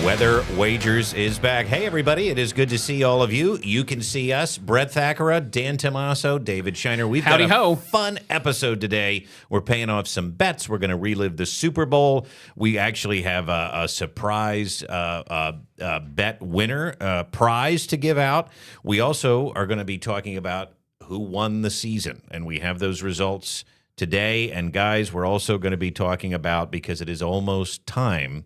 Weather Wagers is back. Hey, everybody. It is good to see all of you. You can see us, Brett Thakara, Dan Tomaso, David Shiner. We've got a fun episode today. We're paying off some bets. We're going to relive the Super Bowl. We actually have a surprise bet winner prize to give out. We also are going to be talking about who won the season, and we have those results today. And, guys, we're also going to be talking about, because it is almost time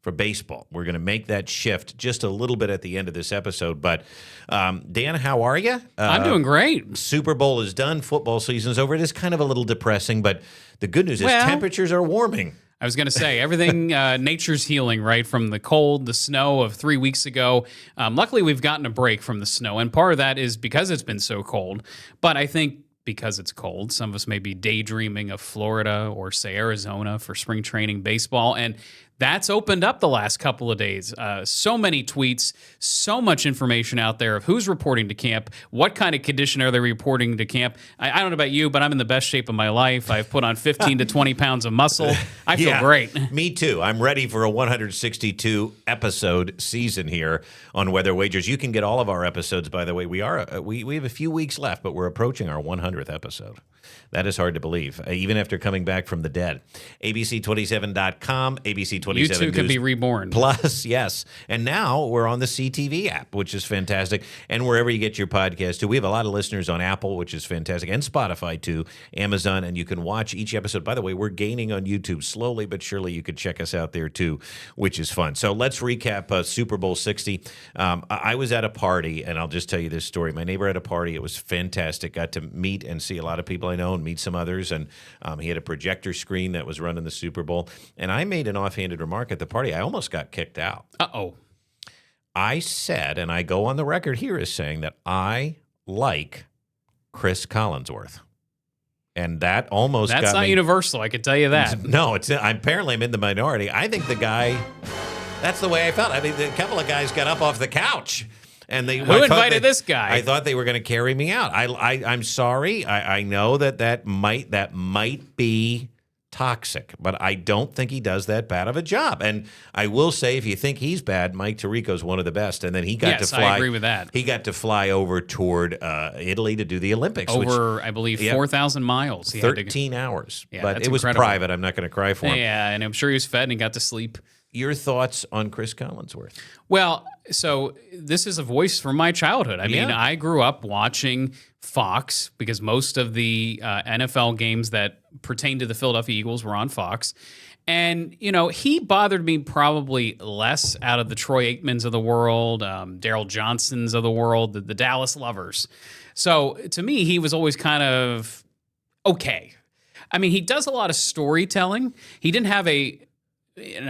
for baseball. We're going to make that shift just a little bit at the end of this episode. But, Dan, how are you? I'm doing great. Super Bowl is done. Football season's over. It is kind of a little depressing, but the good news is temperatures are warming. I was going to say, everything, nature's healing, right, from the cold, the snow of 3 weeks ago. Luckily, we've gotten a break from the snow, and part of that is because it's been so cold. But I think because it's cold, some of us may be daydreaming of Florida or, say, Arizona for spring training baseball, and that's opened up the last couple of days. So many tweets, so much information out there of who's reporting to camp, what kind of condition are they reporting to camp. I don't know about you, but I'm in the best shape of my life. I've put on 15 to 20 pounds of muscle. I feel great. Me too. I'm ready for a 162 episode season here on Weather Wagers. You can get all of our episodes, by the way. We have a few weeks left, but we're approaching our 100th episode. That is hard to believe, even after coming back from the dead. ABC27.com, ABC27 YouTube News can be reborn. Plus, yes. And now we're on the CTV app, which is fantastic, and wherever you get your podcast, too. We have a lot of listeners on Apple, which is fantastic, and Spotify, too, Amazon, and you can watch each episode. By the way, we're gaining on YouTube slowly but surely. You could check us out there, too, which is fun. So let's recap Super Bowl 60. I was at a party, and I'll just tell you this story. My neighbor had a party. It was fantastic. Got to meet and see a lot of people I know and meet some others, and he had a projector screen that was running the Super Bowl, and I made an offhanded remark at the party. I almost got kicked out. Uh-oh. I said, and I go on the record here as saying that I like Chris Collinsworth. And that almost That's got not me. universal, I can tell you that. No, apparently I'm in the minority. I think the guy, that's the way I felt. I mean, a couple of guys got up off the couch. And Who invited this guy? I thought they were going to carry me out. I'm sorry. I know that might be toxic, but I don't think he does that bad of a job. And I will say, if you think he's bad, Mike Tirico's one of the best. And then he got to fly. I agree with that. He got to fly over toward Italy to do the Olympics. I believe, 4,000 miles. 13 hours. Yeah, but it was incredible. private. I'm not going to cry for him. Yeah, and I'm sure he was fed and he got to sleep. Your thoughts on Chris Collinsworth? Well, so this is a voice from my childhood. I mean, I grew up watching Fox because most of the NFL games that pertain to the Philadelphia Eagles were on Fox. And, he bothered me probably less out of the Troy Aikmans of the world, Daryl Johnsons of the world, the Dallas Lovers. So to me, he was always kind of okay. I mean, he does a lot of storytelling. He didn't have a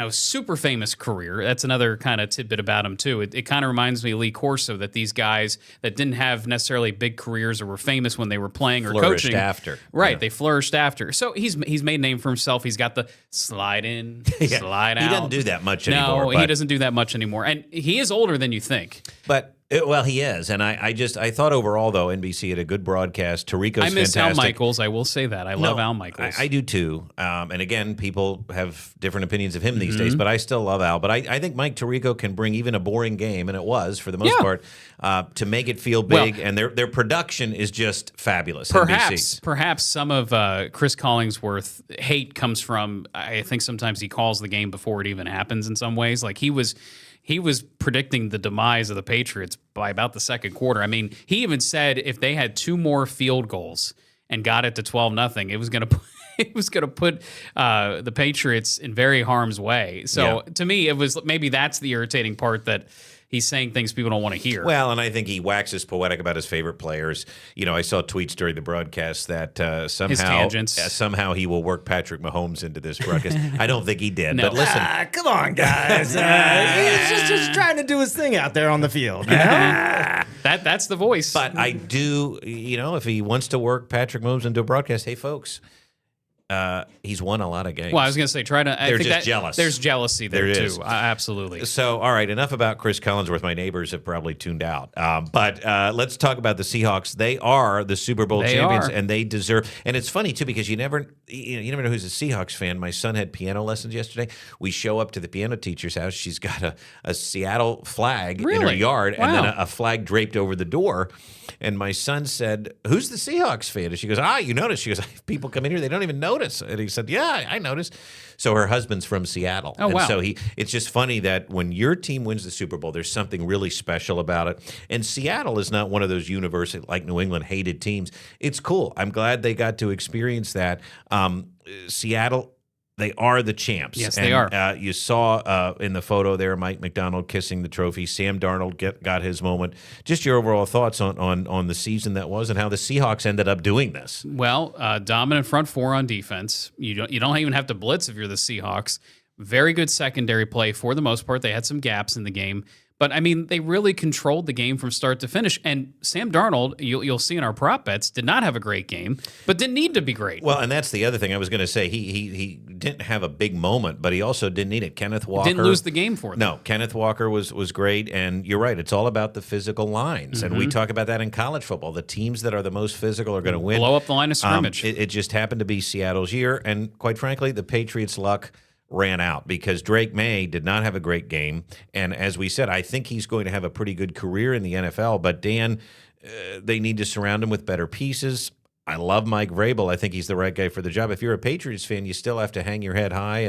super famous career. That's another kind of tidbit about him, too. It kind of reminds me of Lee Corso, that these guys that didn't have necessarily big careers or were famous when they were playing or coaching. After. Right, yeah. They flourished after. So he's made a name for himself. He's got the slide in, slide out. He doesn't do that much anymore. No, he doesn't do that much anymore. And he is older than you think. But well, he is, and I thought overall, though, NBC had a good broadcast. Tirico's I miss fantastic. Al Michaels. I will say that. I love Al Michaels. I do too. And again, people have different opinions of him these days, but I still love Al. But I think Mike Tirico can bring even a boring game, and it was for the most part, to make it feel big. And their production is just fabulous. Perhaps some of Chris Collinsworth hate comes from, I think sometimes he calls the game before it even happens in some ways. Like he was predicting the demise of the Patriots by about the second quarter. I mean, he even said if they had two more field goals and got it to 12-0, it was going to put the Patriots in very harm's way. So to me, it was maybe that's the irritating part, that he's saying things people don't want to hear. Well, and I think he waxes poetic about his favorite players. I saw tweets during the broadcast that somehow he will work Patrick Mahomes into this broadcast. I don't think he did. No. But listen, come on, guys. He's just trying to do his thing out there on the field. That's the voice. But I do, if he wants to work Patrick Mahomes into a broadcast, hey, folks, he's won a lot of games. Well, I was going to say, They're just jealous. There's jealousy there There too. is. Absolutely. So, all right, enough about Chris Collinsworth. My neighbors have probably tuned out. But let's talk about the Seahawks. They are the Super Bowl champions, and they deserve. And it's funny too because you never know who's a Seahawks fan. My son had piano lessons yesterday. We show up to the piano teacher's house. She's got a Seattle flag in her yard, and then a flag draped over the door. And my son said, "Who's the Seahawks fan?" And she goes, you notice? She goes, "People come in here, they don't even notice." And he said, "Yeah, I noticed." So her husband's from Seattle. Oh, wow. And so it's just funny that when your team wins the Super Bowl, there's something really special about it. And Seattle is not one of those universal, like New England, hated teams. It's cool. I'm glad they got to experience that. Seattle, they are the champs. Yes, they are. You saw in the photo there Mike McDonald kissing the trophy. Sam Darnold got his moment. Just your overall thoughts on the season that was and how the Seahawks ended up doing this. Well, dominant front four on defense. You don't even have to blitz if you're the Seahawks. Very good secondary play for the most part. They had some gaps in the game. But, I mean, they really controlled the game from start to finish. And Sam Darnold, you'll see in our prop bets, did not have a great game, but didn't need to be great. Well, and that's the other thing I was going to say. He didn't have a big moment, but he also didn't need it. Kenneth Walker didn't lose the game for them. No, Kenneth Walker was great. And you're right. It's all about the physical lines. And we talk about that in college football. The teams that are the most physical are going to win. Blow up the line of scrimmage. It just happened to be Seattle's year. And quite frankly, the Patriots' luck ran out because Drake May did not have a great game. And as we said, I think he's going to have a pretty good career in the NFL. But Dan, they need to surround him with better pieces. I love Mike Vrabel. I think he's the right guy for the job. If you're a Patriots fan, you still have to hang your head high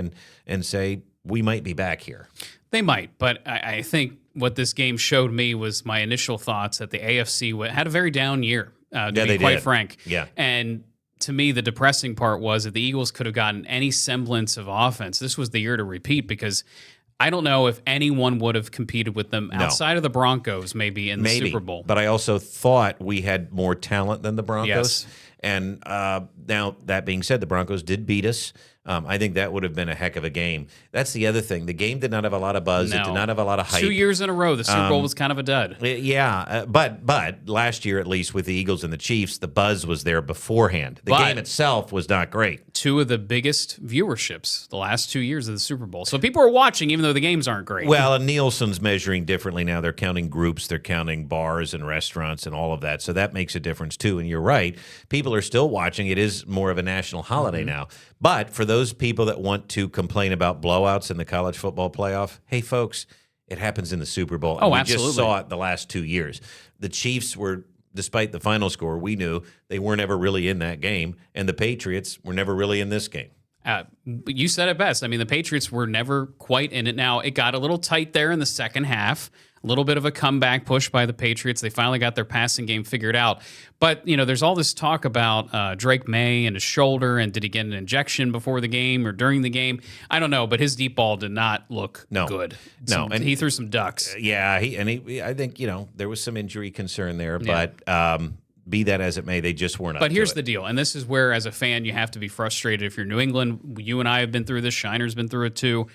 and say, we might be back here. They might, but I think what this game showed me was my initial thoughts that the AFC had a very down year, to be quite frank. Yeah. And to me, the depressing part was that the Eagles could have gotten any semblance of offense. This was the year to repeat because I don't know if anyone would have competed with them outside of the Broncos, maybe in the Super Bowl. But I also thought we had more talent than the Broncos. Yes. And now, that being said, the Broncos did beat us. I think that would have been a heck of a game. That's the other thing. The game did not have a lot of buzz. No. It did not have a lot of hype. 2 years in a row, the Super Bowl was kind of a dud. Yeah, but last year, at least with the Eagles and the Chiefs, the buzz was there beforehand. The game itself was not great. Two of the biggest viewerships the last 2 years of the Super Bowl. So people are watching even though the games aren't great. Well, and Nielsen's measuring differently now. They're counting groups. They're counting bars and restaurants and all of that. So that makes a difference, too. And you're right. People are still watching. It is more of a national holiday now. But for those people that want to complain about blowouts in the college football playoff, hey, folks, it happens in the Super Bowl. And we just saw it the last 2 years. The Chiefs were, despite the final score, we knew they weren't ever really in that game. And the Patriots were never really in this game. You said it best. I mean, the Patriots were never quite in it. Now, it got a little tight there in the second half. A little bit of a comeback push by the Patriots. They finally got their passing game figured out. But, there's all this talk about Drake May and his shoulder, and did he get an injection before the game or during the game? I don't know, but his deep ball did not look good. And he threw some ducks. I think, there was some injury concern there, but be that as it may, they just weren't up to it. But here's the deal, and this is where, as a fan, you have to be frustrated. If you're New England, you and I have been through this, Shiner's been through it too.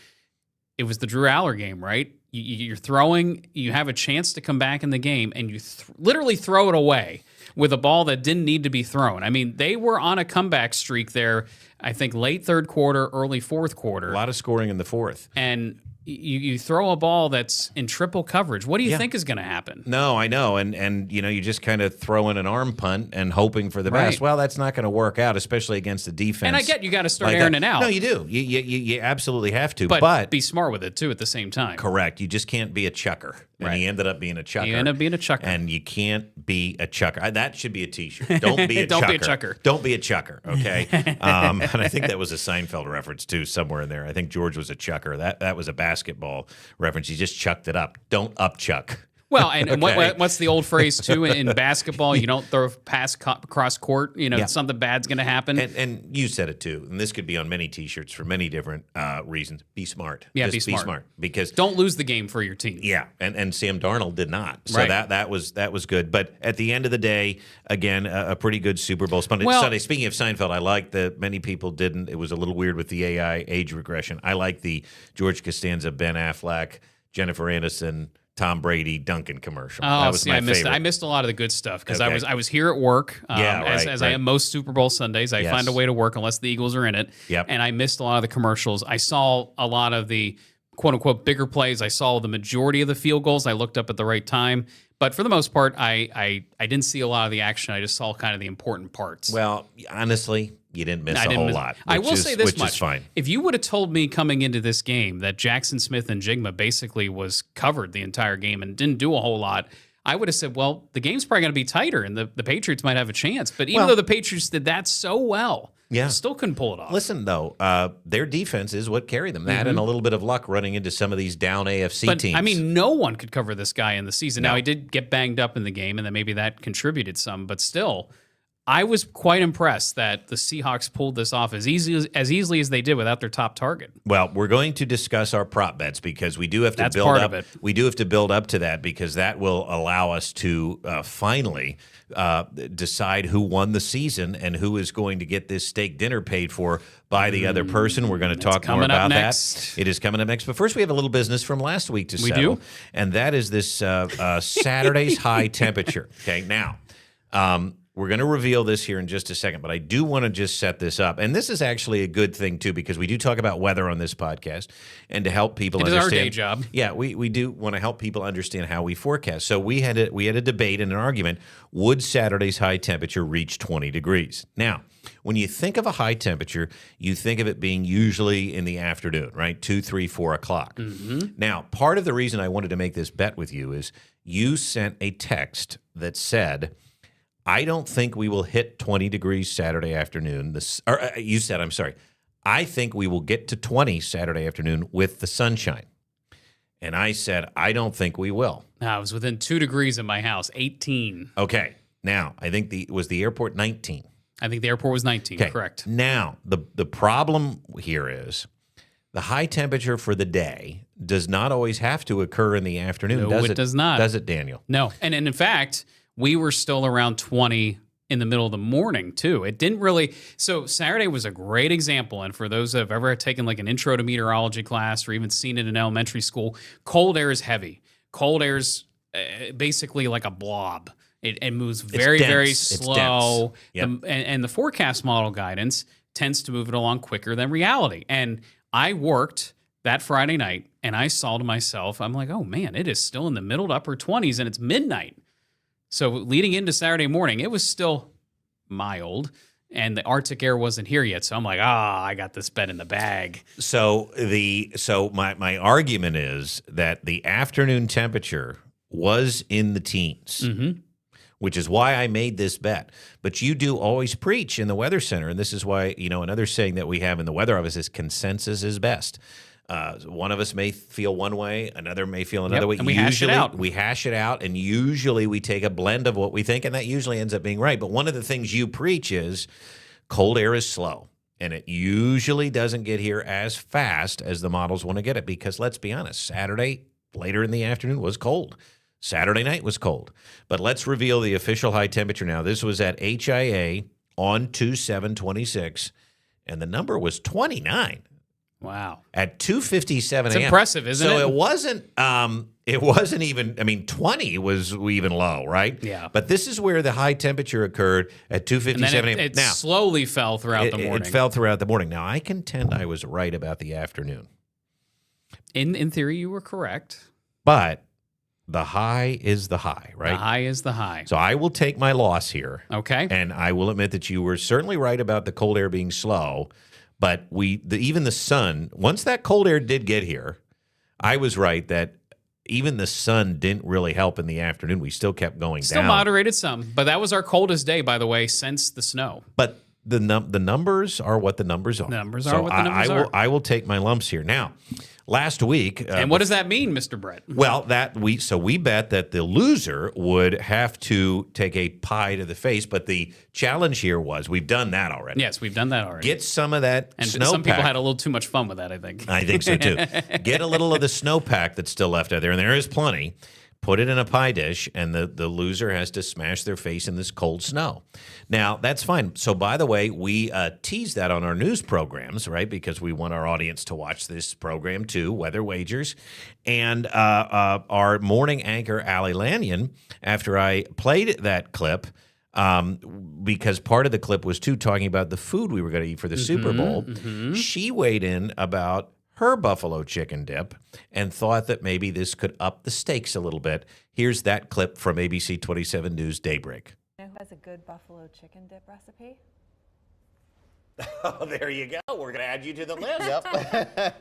It was the Drew Aller game, right? You're throwing, you have a chance to come back in the game, and you literally throw it away with a ball that didn't need to be thrown. I mean, they were on a comeback streak there, I think late third quarter, early fourth quarter. A lot of scoring in the fourth. And you throw a ball that's in triple coverage. What do you think is going to happen? No, I know. And you just kind of throw in an arm punt and hoping for the best. Well, that's not going to work out, especially against the defense. And I get you got to start airing it out. No, you do. You absolutely have to. But be smart with it, too, at the same time. Correct. You just can't be a chucker. And he ended up being a chucker. He ended up being a chucker. And you can't be a chucker. That should be a T-shirt. Don't be a Don't chucker. be a chucker. Don't be a chucker, okay? And I think that was a Seinfeld reference, too, somewhere in there. I think George was a chucker. That was a basketball reference. He just chucked it up. Don't up-chuck. Well, and what's the old phrase, too, in basketball? You don't throw a pass cross court. Something bad's going to happen. And you said it, too. And this could be on many T-shirts for many different reasons. Be smart. Yeah, just be smart. Because don't lose the game for your team. Yeah, and Sam Darnold did not. So that was good. But at the end of the day, again, a pretty good Super Bowl Sunday. Speaking of Seinfeld, I like that many people didn't. It was a little weird with the AI age regression. I like the George Costanza, Ben Affleck, Jennifer Aniston, Tom Brady Duncan commercial. Oh, That was my favorite. I missed a lot of the good stuff because Okay. I was here at work. As I am most Super Bowl Sundays, I find a way to work unless the Eagles are in it. Yep. And I missed a lot of the commercials. I saw a lot of the quote unquote bigger plays. I saw the majority of the field goals. I looked up at the right time. But for the most part, I didn't see a lot of the action. I just saw kind of the important parts. Well, honestly, you didn't miss a whole lot. I will say this which much. is fine. If you would have told me coming into this game that Jackson Smith and Jigma basically was covered the entire game and didn't do a whole lot, I would have said, well, the game's probably going to be tighter and the Patriots might have a chance. But even though the Patriots did that so well, still couldn't pull it off. Listen, though, their defense is what carried them. That and a little bit of luck running into some of these down AFC teams. I mean, no one could cover this guy in the season. Now, he did get banged up in the game, and then maybe that contributed some. But still, I was quite impressed that the Seahawks pulled this off as easily as they did without their top target. Well, we're going to discuss our prop bets because we do have to build part up. of it. We do have to build up to that because that will allow us to finally decide who won the season and who is going to get this steak dinner paid for by the other person. We're going to talk more about that. It is coming up next. But first, we have a little business from last week to settle. And that is this Saturday's high temperature. Okay, now. We're going to reveal this here in just a second, but I do want to just set this up. And this is actually a good thing, too, because we do talk about weather on this podcast and to help people understand. It is our day job. Yeah, we do want to help people understand how we forecast. So we had a debate and an argument. Would Saturday's high temperature reach 20 degrees? Now, when you think of a high temperature, you think of it being usually in the afternoon, right? 2, 3, 4 o'clock. Mm-hmm. Now, part of the reason I wanted to make this bet with you is you sent a text that said, I don't think we will hit 20 degrees Saturday afternoon. You said, I'm sorry, I think we will get to 20 Saturday afternoon with the sunshine. And I said, I don't think we will. I was within 2 degrees of my house, 18. Okay. Now, I think was the airport 19. I think the airport was 19, okay. Correct. Now, the problem here is the high temperature for the day does not always have to occur in the afternoon, does it? It does not. Does it, Daniel? No. And in fact, we were still around 20 in the middle of the morning, too. It didn't really. So Saturday was a great example. And for those that have ever taken like an intro to meteorology class or even seen it in elementary school, cold air is heavy. Cold air is basically like a blob. It moves very, very slow. Yep. And the forecast model guidance tends to move it along quicker than reality. And I worked that Friday night and I saw to myself, I'm like, oh man, it is still in the middle to upper 20s and it's midnight. So leading into Saturday morning, it was still mild, and the Arctic air wasn't here yet. So I'm like, I got this bet in the bag. So my argument is that the afternoon temperature was in the teens, which is why I made this bet. But you do always preach in the Weather Center, and this is why, another saying that we have in the weather office is consensus is best. One of us may feel one way, another may feel another way. And we hash it out. We hash it out, and usually we take a blend of what we think, and that usually ends up being right. But one of the things you preach is cold air is slow, and it usually doesn't get here as fast as the models want to get it because, let's be honest, Saturday, later in the afternoon, was cold. Saturday night was cold. But let's reveal the official high temperature now. This was at HIA on 2/7/26, and the number was 29. Wow. At 2:57 a.m. It's impressive, isn't it? So it wasn't even, 20 was even low, right? Yeah. But this is where the high temperature occurred at 2:57 a.m. It slowly fell throughout the morning. It fell throughout the morning. Now, I contend I was right about the afternoon. In theory, you were correct. But the high is the high, right? The high is the high. So I will take my loss here. Okay. And I will admit that you were certainly right about the cold air being slow. But even the sun, once that cold air did get here, I was right that even the sun didn't really help in the afternoon. We still kept going down. Still moderated some, but that was our coldest day, by the way, since the snow. But the numbers are what the numbers are. The numbers are what the numbers are. I will take my lumps here. Now, last week. And what does that mean, Mr. Brett? Well, we bet that the loser would have to take a pie to the face, but the challenge here was we've done that already. Yes, we've done that already. Get some of that and snowpack. Some people had a little too much fun with that, I think. I think so too. Get a little of the snowpack that's still left out there, and there is plenty. put it in a pie dish, and the loser has to smash their face in this cold snow. Now, that's fine. So, by the way, we tease that on our news programs, right, because we want our audience to watch this program, too, Weather Wagers. And our morning anchor, Allie Lanyon, after I played that clip, because part of the clip was, too, talking about the food we were going to eat for the Super Bowl, she weighed in about her buffalo chicken dip and thought that maybe this could up the stakes a little bit. Here's that clip from ABC 27 News Daybreak. You know who has a good buffalo chicken dip recipe? Oh, there you go. We're going to add you to the list. I'll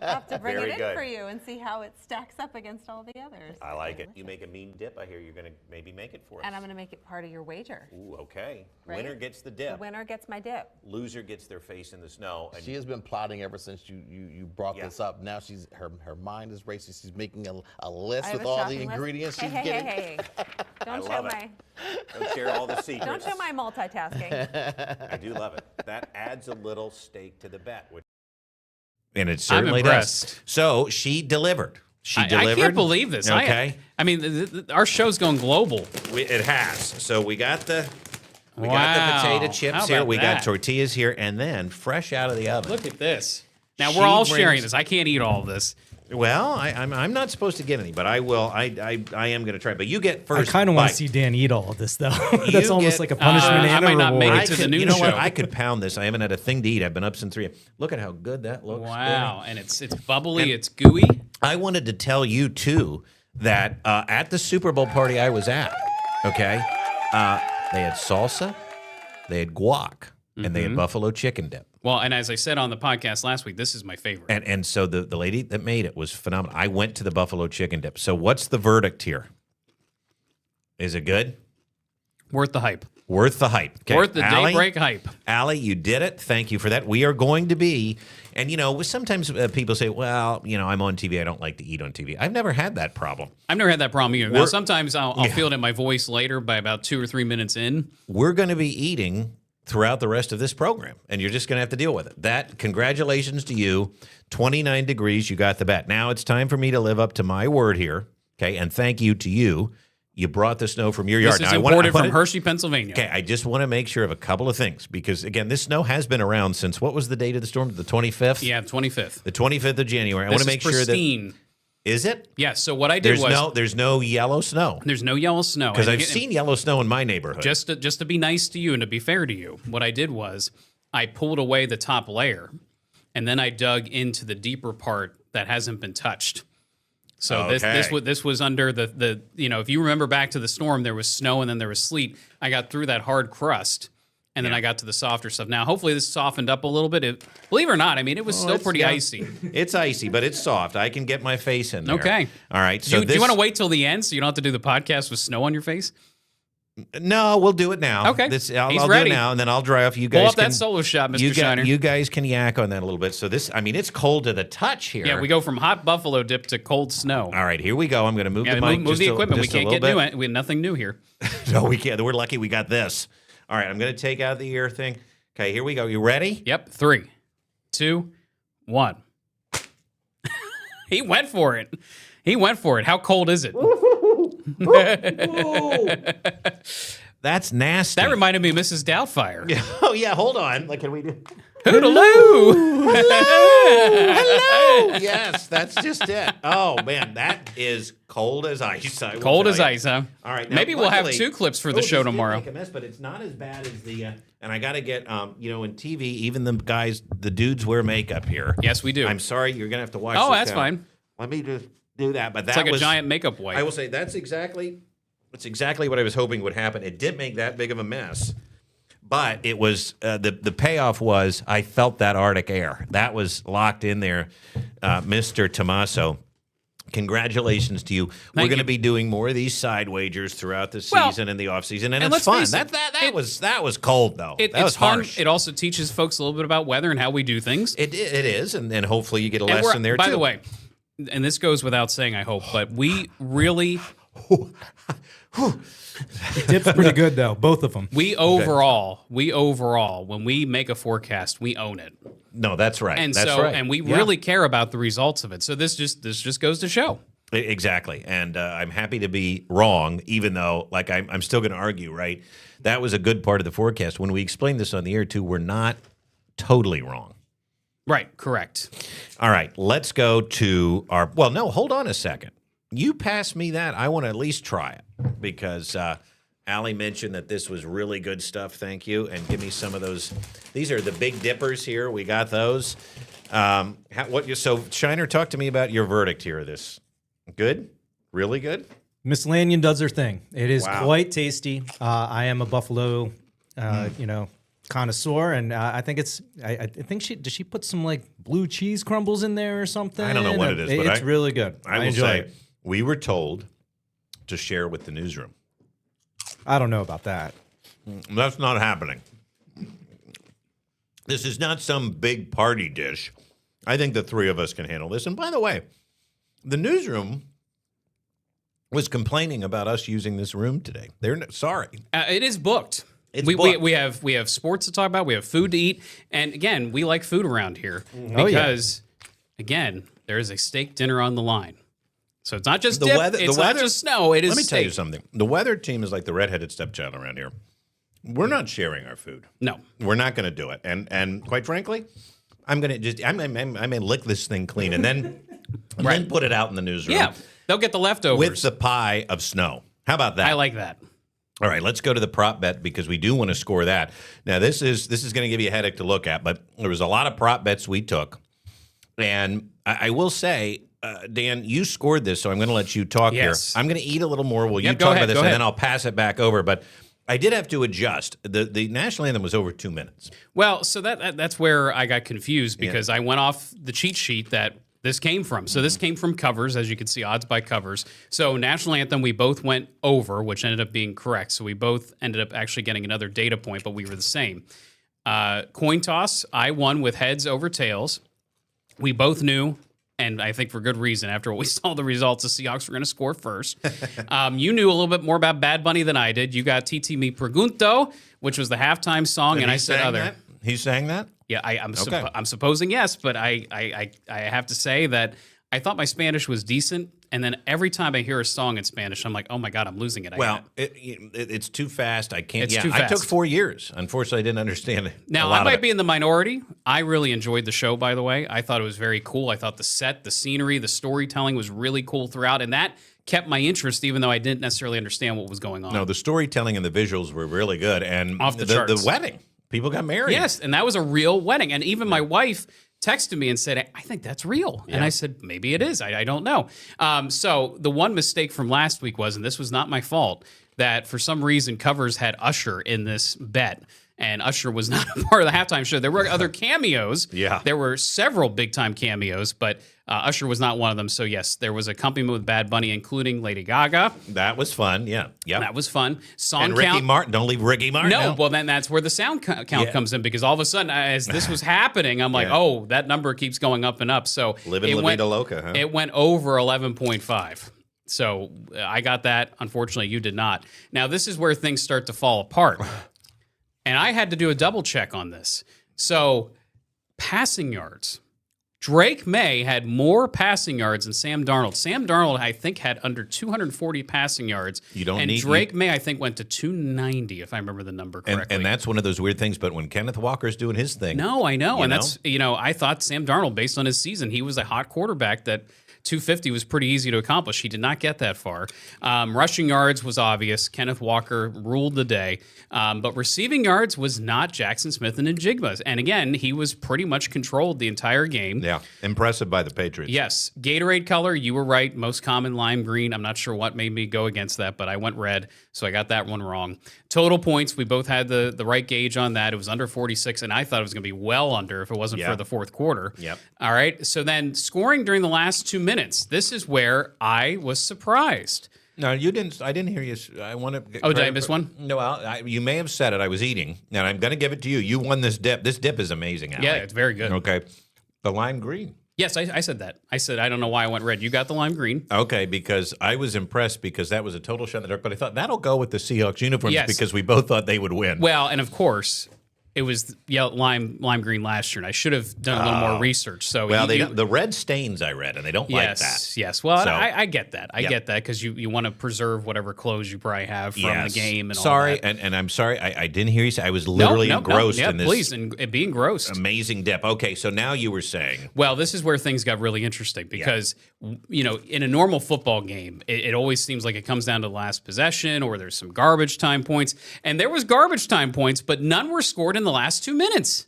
have to bring Very it in good. for you and see how it stacks up against all the others. I like it. You make a mean dip. I hear you're going to maybe make it for us. And I'm going to make it part of your wager. Ooh, okay. Right? Winner gets the The dip. winner gets my dip. Loser gets their face in the snow. And She has been plotting ever since you brought this up. Now her mind is racing. She's making a list I have with a all the shopping list. ingredients she's Hey, getting. hey. Don't show love it. my don't share all the secrets. don't show my multitasking. I do love it. That adds a little stake to the bet. And it I'm certainly impressed. does. So she delivered. She delivered. I can't believe this. Okay. I mean, our show's going global. It has. So we got the got Wow. the potato chips How here. about We that? got tortillas here, and then fresh out of the oven. Look at this. Now, She we're all brings- sharing this. I can't eat all of this. Well, I'm not supposed to get any, but I will. I am going to try. But you get I first. kind of want bite. to see Dan eat all of this, though. You That's almost get- like a punishment I and might a not reward. make it to the you noon know what? show. I could pound this. I haven't had a thing to eat. I've been up since 3. Look at how good that looks. Wow, and it's bubbly, it's gooey. I wanted to tell you too that at the Super Bowl party I was at, okay, they had salsa, they had guac, and they had buffalo chicken dip. Well, and as I said on the podcast last week, this is my favorite. And so the lady that made it was phenomenal. I went to the buffalo chicken dip. So what's the verdict here? Is it good? Worth the hype. Worth the hype. Okay. Worth the Allie, daybreak hype. Allie, you did it. Thank you for that. We are going to be, and sometimes people say, well, I'm on TV. I don't like to eat on TV. I've never had that problem. I've never had that problem either. Now, We're- sometimes I'll feel it in my voice later by about 2 or 3 minutes in. We're going to be eating throughout the rest of this program, and you're just going to have to deal with it. Congratulations to you. 29 degrees, you got the bet. Now it's time for me to live up to my word here, okay? And thank you to you. You brought the snow from your yard. This is Now, imported from Hershey, Pennsylvania. Okay, I just want to make sure of a couple of things because, again, this snow has been around since, what was the date of the storm? The 25th? Yeah, 25th. The 25th of January. I This want to is make sure that... pristine. Is it? Yeah, so what I did There's no yellow snow. there's no yellow snow. Because And I've seen yellow snow in my neighborhood. Just to be nice to you and to be fair to you, what I did was I pulled away the top layer, and then I dug into the deeper part that hasn't been touched. So this was under the if you remember back to the storm, there was snow and then there was sleet. I got through that hard crust, and then I got to the softer stuff. Now, hopefully, this softened up a little bit. Believe it or not, I mean, it was still pretty icy. It's icy, but it's soft. I can get my face in there. Okay. All right. Do So you want to wait till the end so you don't have to do the podcast with snow on your face? No, we'll do it now. Okay. I'll He's do ready. it now, and then I'll dry off. You Pull guys up that solo shot, Mr. Shiner. You guys can yak on that a little bit. So it's cold to the touch here. Yeah, we go from hot buffalo dip to cold snow. All right, here we go. I'm going to move Yeah, the mic. move the equipment. We just a can't little get bit. we have nothing new here. No, we can't. We're lucky we got this. All right, I'm going to take out the ear thing. Okay, here we go. You ready? Yep. 3, 2, 1. He went for it. He went for it. How cold is it? That's nasty. That reminded me of Mrs. Doubtfire. Oh yeah, hold on. Like, can we do? Hootaloo! Hello. Yes, that's just it. Oh man, that is cold as ice. I will Cold tell as you. ice, huh? All right. Now, Maybe we'll have luckily- 2 clips for the show this did tomorrow. Make a mess, but it's not as bad as the. And I got to get, in TV, even the dudes wear makeup here. Yes, we do. I'm sorry, you're gonna have to watch. Oh, this that's now. fine. Let me just do that. But that It's like was a giant makeup wipe. I will say that's exactly what I was hoping would happen. It didn't make that big of a mess. But it was the payoff was I felt that Arctic air. That was locked in there, Mr. Tommaso. Congratulations to you. We're going to be doing more of these side wagers throughout the season and the off season, and it's let's fun. face it, That was cold though. That was it's fun. harsh. It also teaches folks a little bit about weather and how we do things. It is, and hopefully you get a And lesson there by too. the way, and this goes without saying, I hope, but we really Dip's pretty good though, both of them. we overall, when we make a forecast, we own it. No, that's right. And that's so, right. and we Yeah. really care about the results of it. So this just goes to show. Exactly. And I'm happy to be wrong, even though, like, I'm still going to argue, right? That was a good part of the forecast. When we explained this on the air, too, we're not totally wrong. Right, correct. All right, let's go to our, well, no, hold on a second. You pass me that. I want to at least try it because Allie mentioned that this was really good stuff. Thank you. And give me some of those. These are the Big Dippers here. We got those. So, Shiner, talk to me about your verdict here of this. Good? Really good? Miss Lanyon does her thing. It is Wow. quite tasty. I am a buffalo, connoisseur, and I think it's. I think she put some like blue cheese crumbles in there or something. I don't know what it is, but it's really good. I will enjoy say, it. we were told to share with the newsroom. I don't know about that. That's not happening. This is not some big party dish. I think the three of us can handle this. And by the way, the newsroom was complaining about us using this room today. They're sorry. It is booked. It's we booked. we have sports to talk about. We have food to eat, and again, we like food around here Oh, yeah. because, again, there is a steak dinner on the line. So it's not just The dip. weather- the It's weather- not just snow. It is Let me steak. tell you something. The weather team is like the redheaded stepchild around here. We're not sharing our food. No. We're not going to do it. And quite frankly, I'm going to just I may lick this thing clean and then then put it out in the newsroom. Yeah, they'll get the leftovers. With the pie of snow. How about that? I like that. All right, let's go to the prop bet because we do want to score that. Now, this is going to give you a headache to look at, but there was a lot of prop bets we took. And I will say, Dan, you scored this, so I'm going to let you talk Yes. here. I'm going to eat a little more while you Yep, go talk ahead, about this, go and ahead. then I'll pass it back over. But I did have to adjust. The national anthem was over 2 minutes. Well, so that's where I got confused because I went off the cheat sheet that this came from. So this came from covers, as you can see, odds by covers. So national anthem, we both went over, which ended up being correct. So we both ended up actually getting another data point, but we were the same. Coin toss, I won with heads over tails. We both knew, and I think for good reason, after what we saw the results, the Seahawks were going to score first. You knew a little bit more about Bad Bunny than I did. You got Titi Me Pregunto, which was the halftime song, and I said sang other. that? He sang that? Yeah, I'm Okay. I'm supposing yes, but I have to say that I thought my Spanish was decent, and then every time I hear a song in Spanish, I'm like, oh my God, I'm losing it. Well, it's too fast. I can't. It's yeah, too I took fast. 4 years. Unfortunately, I didn't understand it. Now, I might be in the minority. I really enjoyed the show, by the way. I thought it was very cool. I thought the set, the scenery, the storytelling was really cool throughout, and that kept my interest, even though I didn't necessarily understand what was going on. No, the storytelling and the visuals were really good, and Off the the charts. wedding. People got married. Yes, and that was a real wedding. And even my wife texted me and said, I think that's real. And I said, maybe it is. I don't know. So the one mistake from last week was, and this was not my fault, that for some reason Covers had Usher in this bet. And Usher was not a part of the halftime show. There were other cameos. Yeah. There were several big-time cameos, but Usher was not one of them. So, yes, there was a accompaniment with Bad Bunny, including Lady Gaga. That was fun. Yeah. Yep. That was fun. Song And Ricky count. Martin. Don't leave Ricky Martin No, out. well, then that's where the sound count comes in because all of a sudden, as this was happening, I'm like, Yeah. oh, that number keeps going up and up. So Living it La went, Vida Loca, huh? It went over 11.5. So I got that. Unfortunately, you did not. Now, this is where things start to fall apart. And I had to do a double check on this. So, passing yards. Drake May had more passing yards than Sam Darnold. Sam Darnold, I think, had under 240 passing yards. You don't and need- Drake May, I think, went to 290, if I remember the number correctly. And that's one of those weird things. But when Kenneth Walker's doing his thing, No, I know. You And know? that's, I thought Sam Darnold, based on his season, he was a hot quarterback that 250 was pretty easy to accomplish. He did not get that far. Rushing yards was obvious. Kenneth Walker ruled the day. But receiving yards was not Jackson Smith and Njigba. And again, he was pretty much controlled the entire game. yeah, impressive by the Patriots. Yes. Gatorade color, you were right. Most common lime green. I'm not sure what made me go against that, but I went red, so I got that one wrong. Total points, we both had the right gauge on that. It was under 46, and I thought it was going to be well under if it wasn't Yeah. for the fourth quarter. Yep. All right. So then scoring during the last 2 minutes. This is where I was surprised. No, you didn't. I didn't hear you. I want to. Oh, did I miss one? No, you may have said it. I was eating, and I'm going to give it to you. You won this dip. This dip is amazing. Allie. Yeah, it's very good. Okay, the lime green. Yes, I said that. I said, I don't know why I went red. You got the lime green. Okay, because I was impressed because that was a total shot in the dark. But I thought that'll go with the Seahawks uniforms Yes. because we both thought they would win. Well, and of course, It was lime green last year, and I should have done a little more research. So well, the red stains I read, and they don't like that. Yes, well, So- I get that. I get that because you want to preserve whatever clothes you probably have from the game and all that. and I'm sorry, I didn't hear you say. I was literally engrossed in this. Please, and be engrossed. Amazing dip. Okay, so now you were saying. Well, this is where things got really interesting because, in a normal football game, it always seems like it comes down to the last possession or there's some garbage time points. And there was garbage time points, but none were scored in the last 2 minutes.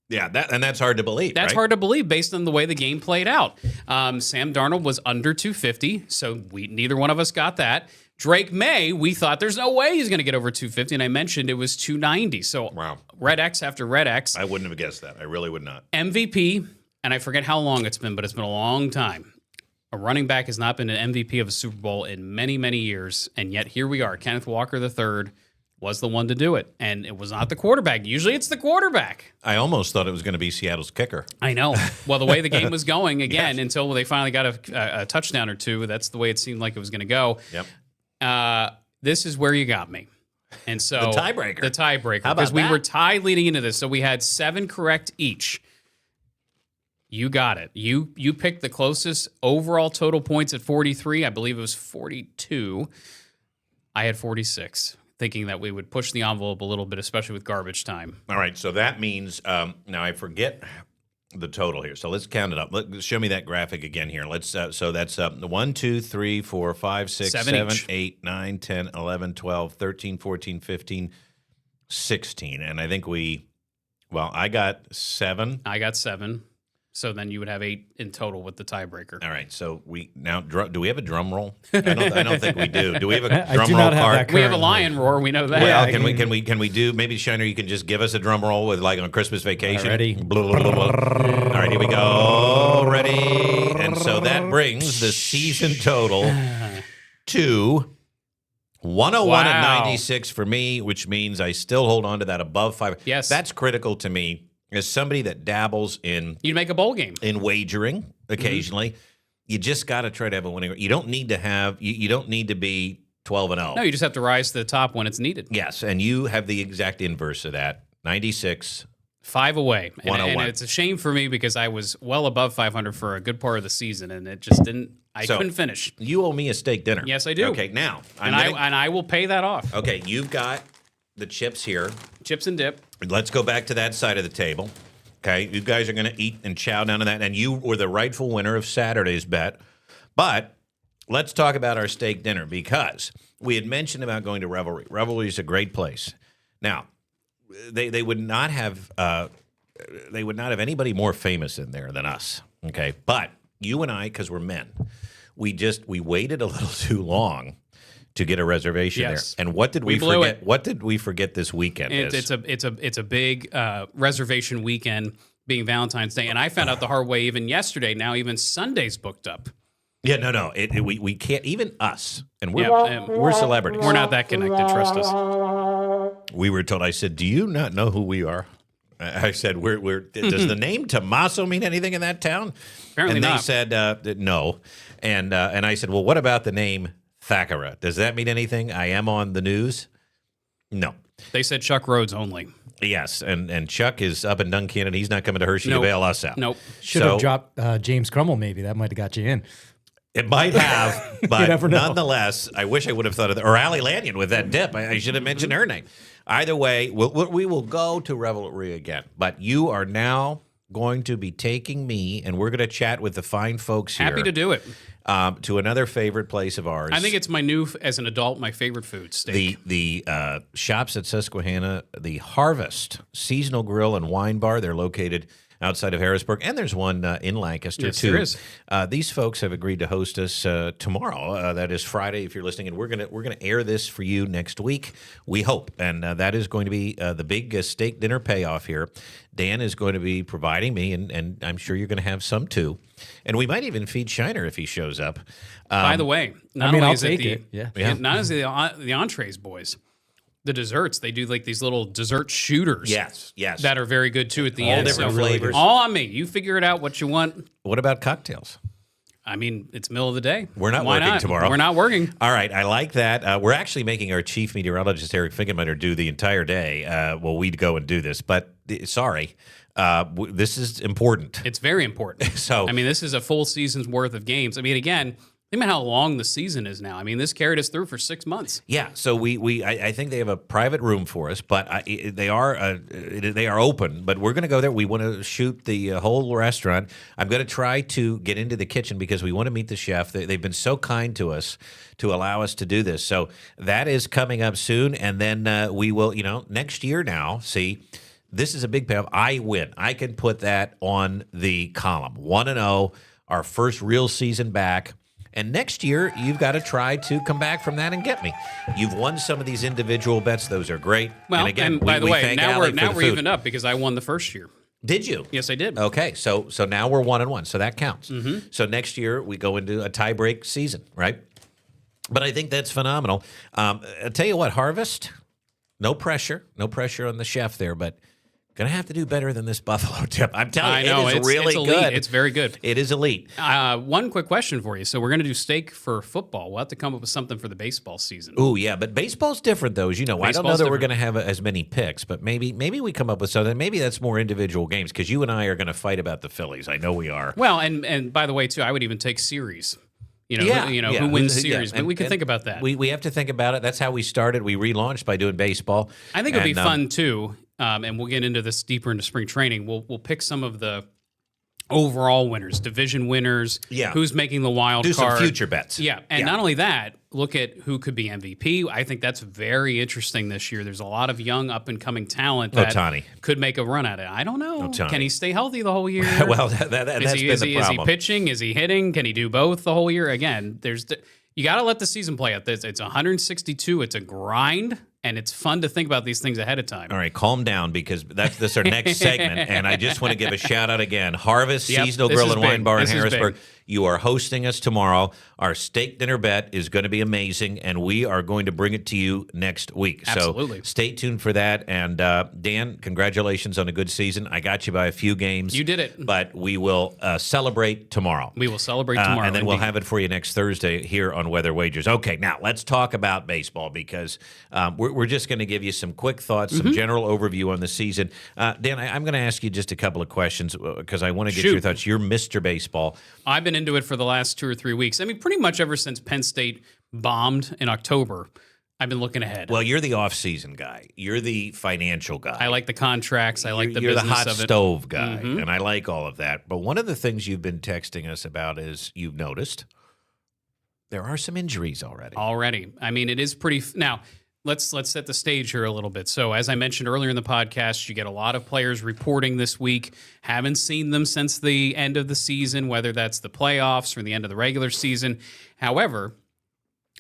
Yeah, that's hard to believe. That's hard to believe based on the way the game played out. Sam Darnold was under 250, so neither one of us got that. Drake May, we thought there's no way he's going to get over 250, and I mentioned it was 290. So Wow. Red X after Red X. I wouldn't have guessed that. I really would not. MVP, and I forget how long it's been, but it's been a long time. A running back has not been an MVP of a Super Bowl in many, many years, and yet here we are. Kenneth Walker III was the one to do it, and it was not the quarterback. Usually it's the quarterback. I almost thought it was going to be Seattle's kicker. I know. Well, the way the game was going, again, until they finally got a touchdown or two, that's the way it seemed like it was going to go. Yep. This is where you got me. And so The tiebreaker. How about because we that? were tied leading into this, so we had 7 correct each. You got it. You picked the closest overall total points at 43. I believe it was 42. I had 46, thinking that we would push the envelope a little bit, especially with garbage time. All right, so that means now I forget the total here. So let's count it up. Show me that graphic again here. Let's so that's 1, 2, 3, 4, 5, 6, 7, each. 8, 9, 10, 11, 12, 13, 14, 15, 16. And I think I got 7. I got 7. So then you would have 8 in total with the tiebreaker. All right, so do we have a drum roll? I don't think we do. Do we have a I drum do roll not have card? that We have a currently. lion roar. We know that. Well, Yeah, can we do maybe Shiner? You can just give us a drum roll with like on Christmas Vacation. Ready? Blah, blah, blah, blah. All right, here we go. Ready, and so that brings the season total to 101 at Wow. 96 for me, which means I still hold on to that above 5. Yes. That's critical to me as somebody that dabbles in You'd make a bowl game. wagering occasionally. You just got to try to have a winning. You don't need to have. You don't need to be 12-0. No, you just have to rise to the top when it's needed. Yes, and you have the exact inverse of that. 96. 5 away. And 101. it's a shame for me because I was well above 500 for a good part of the season, and it just didn't. I So- couldn't finish. You owe me a steak dinner. Yes, I do. Okay, now And I will pay that off. Okay, you've got the chips here. Chips and dip. Let's go back to that side of the table. Okay, you guys are going to eat and chow down to that, and you were the rightful winner of Saturday's bet. But let's talk about our steak dinner because we had mentioned about going to Revelry. Revelry is a great place. Now, they would not have anybody more famous in there than us. Okay, but you and I, because we're men, we waited a little too long to get a reservation Yes. there. And what did We we blew forget? it. What did we forget this weekend? It's a big reservation weekend being Valentine's Day, and I found out the hard way even yesterday. Now even Sunday's booked up. Yeah, no. We can't, even us, and we're Yeah, we're celebrities. We're not that connected. Trust us. We were told. I said, "Do you not know who we are?" I said, "We're." Does the name Tommaso mean anything in that town? Apparently and they not. said no. And I said, "Well, what about the name Thakara? Does that mean anything? I am on the news." No. They said Chuck Rhodes only. Yes, and Chuck is up in Duncannon. He's not coming to Hershey Nope. to bail us out. Nope. Should have dropped James Crummell, maybe. That might have got you in. It might have, but never know. nonetheless, I wish I would have thought of that. Or Allie Lanyon with that dip. I should have mentioned her name. Either way, we will go to Revelry again. But you are now going to be taking me, and we're going to chat with the fine folks here. Happy to do it. To another favorite place of ours. I think it's my new, as an adult, my favorite food, steak. The shops at Susquehanna, the Harvest Seasonal Grill and Wine Bar. They're located outside of Harrisburg, and there's one in Lancaster Yes, too. there is. These folks have agreed to host us tomorrow. That is Friday, if you're listening, and we're gonna air this for you next week. We hope, and that is going to be the big steak dinner payoff here. Dan is going to be providing me, and I'm sure you're going to have some too. And we might even feed Shiner if he shows up. By the way, not mean, only I'll is it take the it. Yeah. not only the entrees, boys, the desserts. They do like these little dessert shooters. Yes. That are very good too at the All end. different flavors. All on me. You figure it out what you want. What about cocktails? I mean, it's middle of the day. We're not Why working not? tomorrow. We're not working. All right, I like that. We're actually making our chief meteorologist, Eric Finkenmeyer, do the entire day. Well, we'd go and do this, but sorry. This is important. It's very important. So, I mean, this is a full season's worth of games. I mean, again, think about how long the season is now. I mean, this carried us through for 6 months. yeah. So I think they have a private room for us, but they are open. But we're going to go there. We want to shoot the whole restaurant. I'm going to try to get into the kitchen because we want to meet the chef. They've been so kind to us to allow us to do this. So that is coming up soon, and then we will. Next year now. See. This is a big payoff. I win. I can put that on the column. 1-0, our first real season back. And next year, you've got to try to come back from that and get me. You've won some of these individual bets. Those are great. Well, and again, by the we way, thank now Allie we're for the food. even up because I won the first year. Did you? Yes, I did. Okay, so now we're 1-1, so that counts. Mm-hmm. So next year, we go into a tie-break season, right? But I think that's phenomenal. I'll tell you what, Harvest, no pressure on the chef there, but going to have to do better than this buffalo tip. I'm telling you, it is really elite. good. It's very good. It is elite. One quick question for you. So we're going to do steak for football. We'll have to come up with something for the baseball season. Ooh, yeah, but baseball's different, though. As you know, I don't know that we're going to have as many picks, but maybe we come up with something. Maybe that's more individual games because you and I are going to fight about the Phillies. I know we are. Well, and by the way, too, I would even take series. Who wins series? But we can think about that. We have to think about it. That's how we started. We relaunched by doing baseball. I think it'll be fun too, and we'll get into this deeper into spring training. We'll pick some of the overall winners, division winners. Yeah. Who's making the wild Do card? some future bets. Yeah, and not only that, look at who could be MVP. I think that's very interesting this year. There's a lot of young up and coming talent that Ohtani could make a run at it. I don't know. Ohtani. Can he stay healthy the whole year? Well, that's been the problem. Is he pitching? Is he hitting? Can he do both the whole year? Again, you got to let the season play out. It's 162. It's a grind, and it's fun to think about these things ahead of time. All right, calm down because that's our next segment, and I just want to give a shout out again. Harvest Seasonal Grill and Wine Bar in Harrisburg. You are hosting us tomorrow. Our steak dinner bet is going to be amazing, and we are going to bring it to you next week. Absolutely. So stay tuned for that. And Dan, congratulations on a good season. I got you by a few games. You did it. But we will celebrate tomorrow. We will celebrate tomorrow. And then we'll have it for you next Thursday here on Weather Wagers. Okay, now let's talk about baseball because we're just going to give you some quick thoughts, some general overview on the season. Dan, I'm going to ask you just a couple of questions because I want to get your thoughts. You're Mr. Baseball. I've been into it for the last 2 or 3 weeks. I mean, pretty much ever since Penn State bombed in October, I've been looking ahead. Well, you're the off-season guy. You're the financial guy. I like the contracts. I like the you're business the hot of it. stove guy, and I like all of that. But one of the things you've been texting us about is you've noticed there are some injuries already. I mean, it is pretty now. Let's set the stage here a little bit. So, as I mentioned earlier in the podcast, you get a lot of players reporting this week. Haven't seen them since the end of the season, whether that's the playoffs or the end of the regular season. However,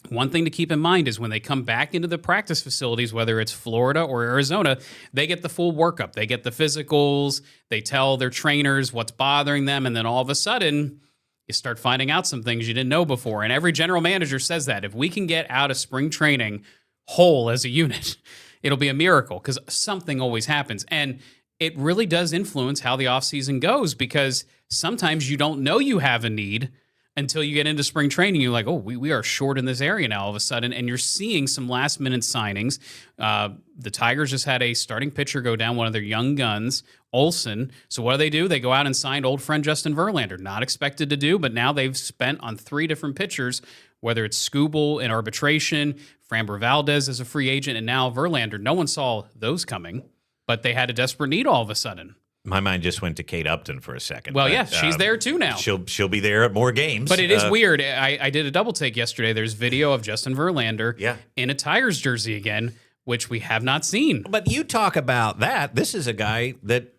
one thing to keep in mind is when they come back into the practice facilities, whether it's Florida or Arizona, they get the full workup. They get the physicals. They tell their trainers what's bothering them. And then all of a sudden, you start finding out some things you didn't know before. And every general manager says that. If we can get out of spring training whole as a unit, it'll be a miracle because something always happens. And it really does influence how the offseason goes because sometimes you don't know you have a need until you get into spring training. You're like, oh, we are short in this area now all of a sudden. And you're seeing some last minute signings. The Tigers just had a starting pitcher go down, one of their young guns, Olsen. So what do? They go out and signed old friend Justin Verlander. Not expected to do, but now they've spent on 3 different pitchers, whether it's Skubal in arbitration, Framber Valdez as a free agent, and now Verlander. No one saw those coming, but they had a desperate need all of a sudden. My mind just went to Kate Upton for a second. Well, yeah, she's there too now. She'll be there at more games. But it is weird. I did a double take yesterday. There's video of Justin Verlander in a Tigers jersey again, which we have not seen. But you talk about that. This is a guy that,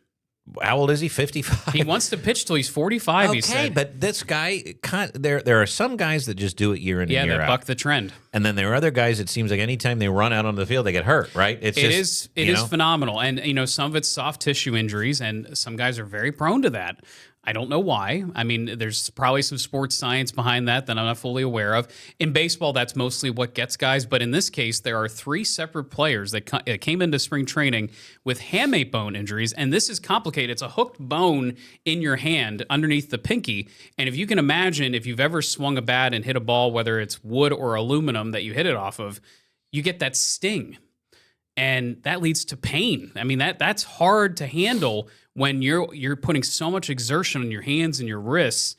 how old is he? 55? He wants to pitch till he's 45, he said. Okay, but this guy, there are some guys that just do it year in and year out. Yeah, that buck the trend. And then there are other guys, it seems like anytime they run out on the field, they get hurt, right? It is phenomenal. And, some of it's soft tissue injuries, and some guys are very prone to that. I don't know why. I mean, there's probably some sports science behind that I'm not fully aware of. In baseball, that's mostly what gets guys. But in this case, there are 3 separate players that came into spring training with hamate bone injuries. And this is complicated. It's a hooked bone in your hand underneath the pinky. And if you can imagine, if you've ever swung a bat and hit a ball, whether it's wood or aluminum that you hit it off of, you get that sting. And that leads to pain. I mean, that's hard to handle when you're putting so much exertion on your hands and your wrists.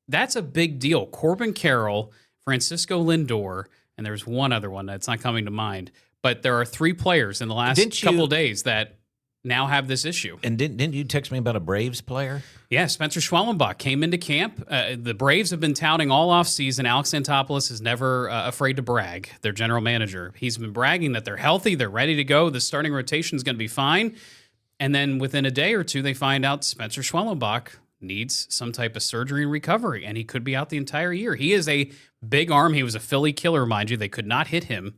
That's a big deal. Corbin Carroll, Francisco Lindor, and there's one other one that's not coming to mind. But there are 3 players in the last couple days that now have this issue. And didn't you text me about a Braves player? Yeah, Spencer Schwellenbach came into camp. The Braves have been touting all offseason. Alex Antopoulos is never afraid to brag, their general manager. He's been bragging that they're healthy, they're ready to go, the starting rotation is going to be fine. And then within a day or two, they find out Spencer Schwellenbach needs some type of surgery and recovery, and he could be out the entire year. He is a big arm. He was a Philly killer, mind you. They could not hit him.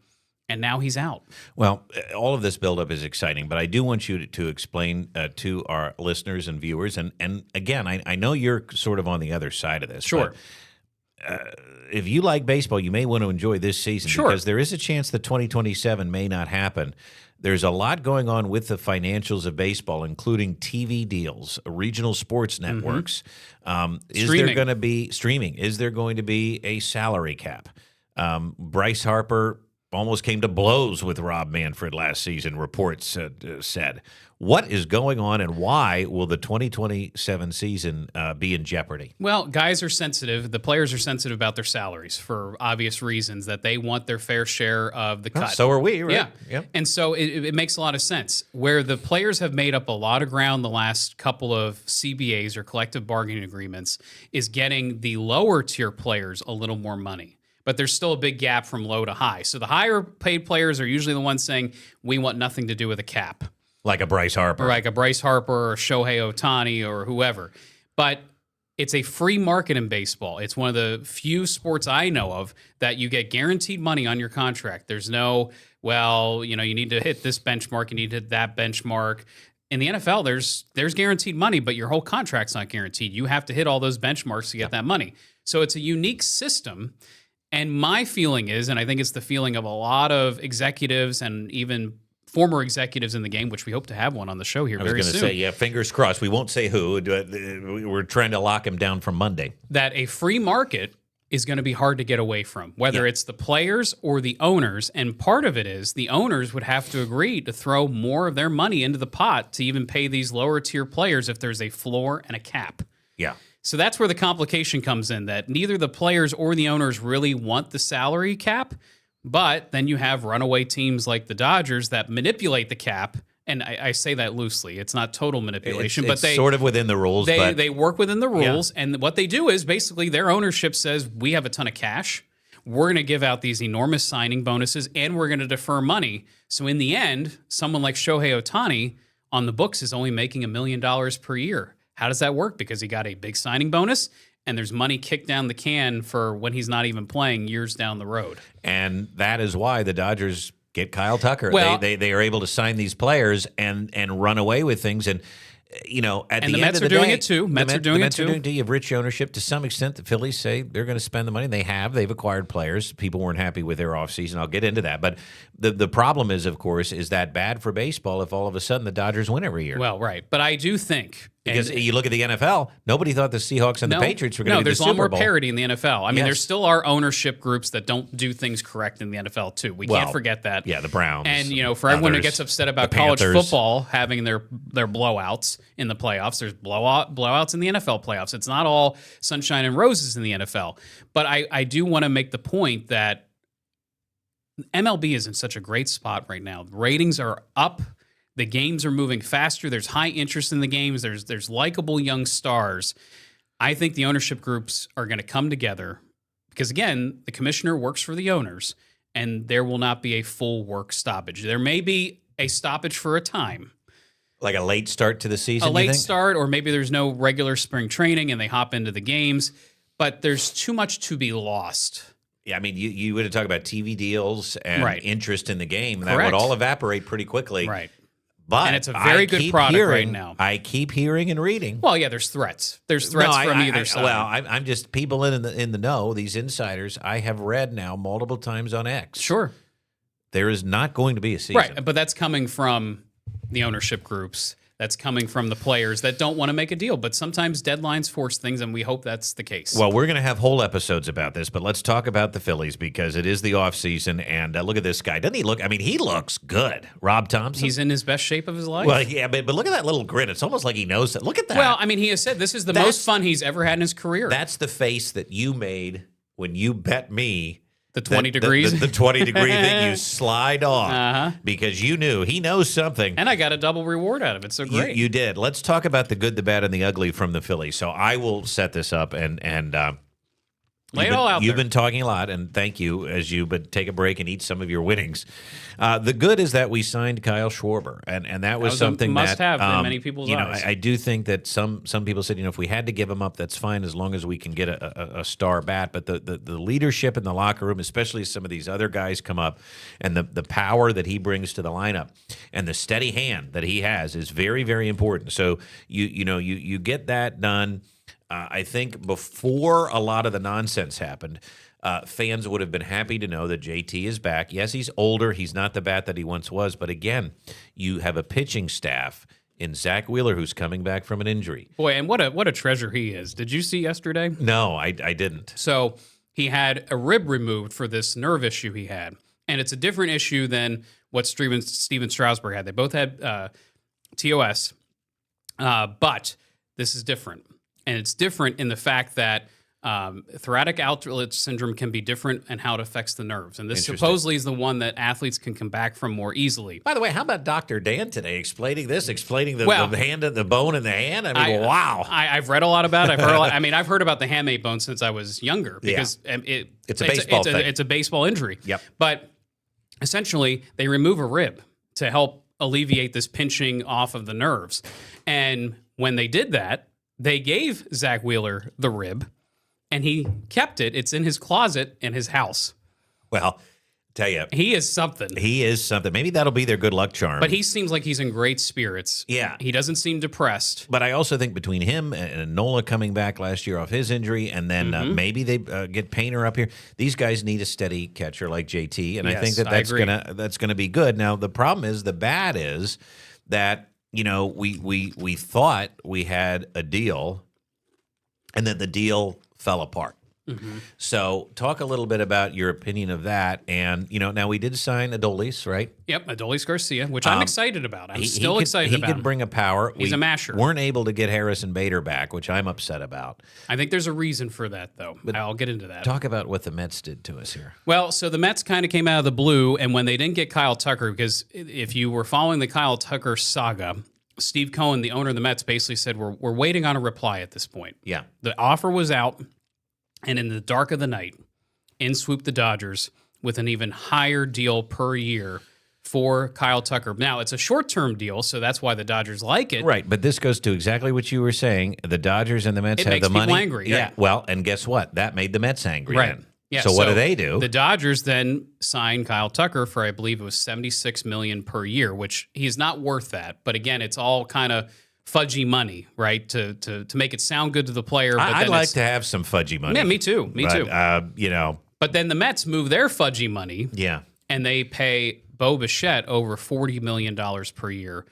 And now he's out. Well, all of this buildup is exciting, but I do want you to explain to our listeners and viewers, and again, I know you're sort of on the other side of this. Sure. But, if you like baseball, you may want to enjoy this season because there is a chance that 2027 may not happen. There's a lot going on with the financials of baseball, including TV deals, regional sports networks. Is there going to be streaming? Is there going to be a salary cap? Bryce Harper almost came to blows with Rob Manfred last season, reports said. What is going on, and why will the 2027 season be in jeopardy? Well, guys are sensitive. The players are sensitive about their salaries for obvious reasons, that they want their fair share of the cut. So are we, right? Yeah. Yep. And so it makes a lot of sense. Where the players have made up a lot of ground the last couple of CBAs or collective bargaining agreements is getting the lower tier players a little more money. But there's still a big gap from low to high. So the higher paid players are usually the ones saying, we want nothing to do with a cap. Like a Bryce Harper. Or like a Bryce Harper or Shohei Ohtani or whoever. But it's a free market in baseball. It's one of the few sports I know of that you get guaranteed money on your contract. There's no, well, you need to hit this benchmark, you need to hit that benchmark. In the NFL, there's guaranteed money, but your whole contract's not guaranteed. You have to hit all those benchmarks to get that money. So it's a unique system. And my feeling is, and I think it's the feeling of a lot of executives and even former executives in the game, which we hope to have one on the show here very soon. I was going to say, yeah, fingers crossed. We won't say who. We're trying to lock him down from Monday. That a free market is going to be hard to get away from, whether it's the players or the owners. And part of it is the owners would have to agree to throw more of their money into the pot to even pay these lower tier players if there's a floor and a cap. Yeah. So that's where the complication comes in, that neither the players or the owners really want the salary cap, but then you have runaway teams like the Dodgers that manipulate the cap, and I say that loosely. It's not total manipulation, but they sort of within the rules. They work within the rules, and what they do is basically their ownership says, we have a ton of cash, we're going to give out these enormous signing bonuses, and we're going to defer money. So in the end, someone like Shohei Ohtani on the books is only making $1 million per year. How does that work? Because he got a big signing bonus, and there's money kicked down the can for when he's not even playing years down the road. And that is why the Dodgers get Kyle Tucker. Well, they are able to sign these players and run away with things. And at the end Mets of the are doing day, it too. Mets are doing it too. You have rich ownership to some extent. The Phillies say they're going to spend the money. They've acquired players. People weren't happy with their offseason. I'll get into that. But the problem is, of course, is that bad for baseball if all of a sudden the Dodgers win every year? Well, right. But I do think, because you look at the NFL, nobody thought the Seahawks and the Patriots were going to be the Super Bowl. No, there's a lot more parity in the NFL. I mean, there still are ownership groups that don't do things correct in the NFL, too. We can't forget that. Yeah, the Browns. And, for everyone who gets upset about college football having their blowouts in the playoffs, there's blowouts in the NFL playoffs. It's not all sunshine and roses in the NFL. But I do want to make the point that MLB is in such a great spot right now. The ratings are up. The games are moving faster. There's high interest in the games. There's likable young stars. I think the ownership groups are going to come together because, again, the commissioner works for the owners, and there will not be a full work stoppage. There may be a stoppage for a time. Like a late start to the season, A late start, or maybe there's no regular spring training and they hop into the games, but there's too much to be lost. Yeah, I mean, you would have talked about TV deals and interest in the game. That Correct. would all evaporate pretty quickly. Right. But and it's a very good product right now. I keep hearing and reading. Well, yeah, there's threats. There's threats from either side. Well, I'm just people in the know. These insiders, I have read now multiple times on X. Sure, there is not going to be a season, right? But that's coming from the ownership groups. That's coming from the players that don't want to make a deal. But sometimes deadlines force things, and we hope that's the case. Well, we're going to have whole episodes about this, but let's talk about the Phillies because it is the offseason. And look at this guy. Doesn't he look? I mean, he looks good. Rob Thompson. He's in his best shape of his life. Well, yeah, but look at that little grin. It's almost like he knows it. Look at that. Well, I mean, he has said this is the most fun he's ever had in his career. That's the face that you made when you bet me. The 20 degrees? The 20-degree thing you slide off because you knew he knows something. And I got a double reward out of it, so great. You did. Let's talk about the good, the bad, and the ugly from the Phillies. So I will set this up and lay it all out You've there. been talking a lot, and thank you but take a break and eat some of your winnings. The good is that we signed Kyle Schwarber, and that was something a must-have that in many people's eyes. I do think that some people said, if we had to give him up, that's fine as long as we can get a star bat. But the leadership in the locker room, especially as some of these other guys come up, and the power that he brings to the lineup, and the steady hand that he has is very, very important. So you get that done. I think before a lot of the nonsense happened, fans would have been happy to know that JT is back. Yes, he's older. He's not the bat that he once was. But again, you have a pitching staff in Zach Wheeler who's coming back from an injury. Boy, and what a treasure he is. Did you see yesterday? No, I didn't. So he had a rib removed for this nerve issue he had. And it's a different issue than what Steven Strasburg had. They both had TOS, but this is different. And it's different in the fact that thoracic outlet syndrome can be different in how it affects the nerves. And this supposedly is the one that athletes can come back from more easily. By the way, how about Dr. Dan today explaining the hand, the bone in the hand? I mean, wow. I've read a lot about it. I've heard about the hamate bone since I was younger because it's a baseball thing. It's a baseball injury. Yep. But essentially, they remove a rib to help alleviate this pinching off of the nerves. And when they did that, they gave Zach Wheeler the rib, and he kept it. It's in his closet in his house. Well, tell you, he is something. He is something. Maybe that'll be their good luck charm. But he seems like he's in great spirits. Yeah. He doesn't seem depressed. But I also think between him and Nola coming back last year off his injury, and then maybe they get Painter up here, these guys need a steady catcher like JT, and I think that's gonna be good. Now the problem is, the bad is that we thought we had a deal, and then the deal fell apart. So talk a little bit about your opinion of that. And, now we did sign Adolis, right? Yep, Adolis Garcia, which I'm excited about. I'm still excited about him. He could bring a power. He's a masher. Weren't able to get Harrison Bader back, which I'm upset about. I think there's a reason for that, though. But I'll get into that. Talk about what the Mets did to us here. Well, so the Mets kind of came out of the blue, and when they didn't get Kyle Tucker, because if you were following the Kyle Tucker saga, Steve Cohen, the owner of the Mets, basically said, we're waiting on a reply at this point. Yeah. The offer was out, and in the dark of the night, in swooped the Dodgers with an even higher deal per year for Kyle Tucker. Now, it's a short-term deal, so that's why the Dodgers like it. Right, but this goes to exactly what you were saying. The Dodgers and the Mets have the money. It makes people angry. Yeah, well, and guess what? That made the Mets angry. Right. Then. Yeah, so what do they do? The Dodgers then signed Kyle Tucker for, I believe it was $76 million per year, which he's not worth that. But again, it's all kind of fudgy money, right? To make it sound good to the player. But I'd like to have some fudgy money. Yeah, me too. Me too. But then the Mets move their fudgy money. Yeah. And they pay Bo Bichette over $40 million per year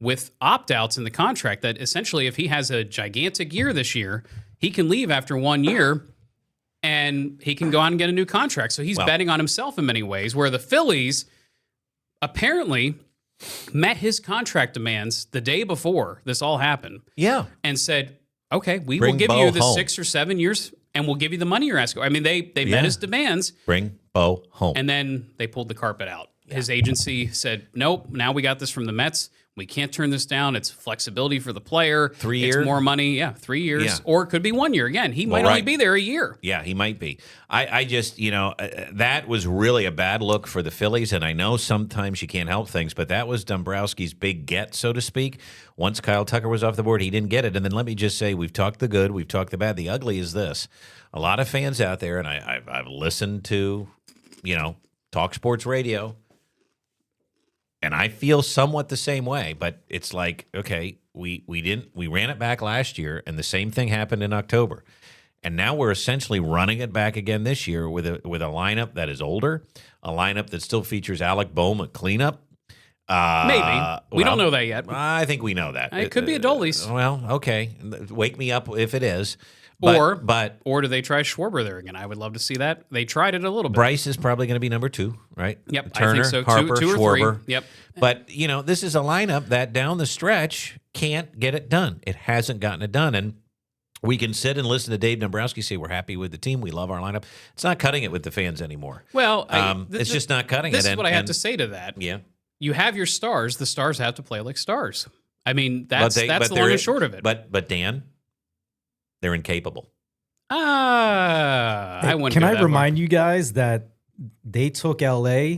with opt-outs in the contract that essentially if he has a gigantic year this year, he can leave after 1 year and he can go on and get a new contract. So he's betting on himself in many ways, where the Phillies apparently met his contract demands the day before this all happened. Yeah. And said, okay, we will give you the 6 or 7 years and we'll give you the money you're asking. I mean, they met his demands. Bring Bo home. And then they pulled the carpet out. Yeah. His agency said, nope, now we got this from the Mets. We can't turn this down. It's flexibility for the player. 3 years? It's more money. Yeah, 3 years. Yeah. Or it could be 1 year. Again, he might only be there a year. Yeah, he might be. I just, that was really a bad look for the Phillies, and I know sometimes you can't help things, but that was Dombrowski's big get, so to speak. Once Kyle Tucker was off the board, he didn't get it. And then let me just say, we've talked the good, we've talked the bad. The ugly is this. A lot of fans out there, and I've listened to, Talk Sports Radio, And I feel somewhat the same way, but it's like, okay, we ran it back last year, and the same thing happened in October. And now we're essentially running it back again this year with a lineup that is older, a lineup that still features Alec Boehm at cleanup. Maybe. We don't know that yet. I think we know that. It could be a Dolis. Well, okay. Wake me up if it is. Or But do they try Schwarber there again? I would love to see that. They tried it a little bit. Bryce is probably going to be number 2, right? Yep, Turner, I think so. Harper, two or Schwarber. 3. Yep. But, this is a lineup that down the stretch can't get it done. It hasn't gotten it done. And we can sit and listen to Dave Dombrowski say we're happy with the team. We love our lineup. It's not cutting it with the fans anymore. Well, it's just not cutting it. This is what I have to say to that. Yeah. You have your stars. The stars have to play like stars. I mean, that's the long and short of it. But Dan, they're incapable. I wouldn't. Can I remind you guys that they took LA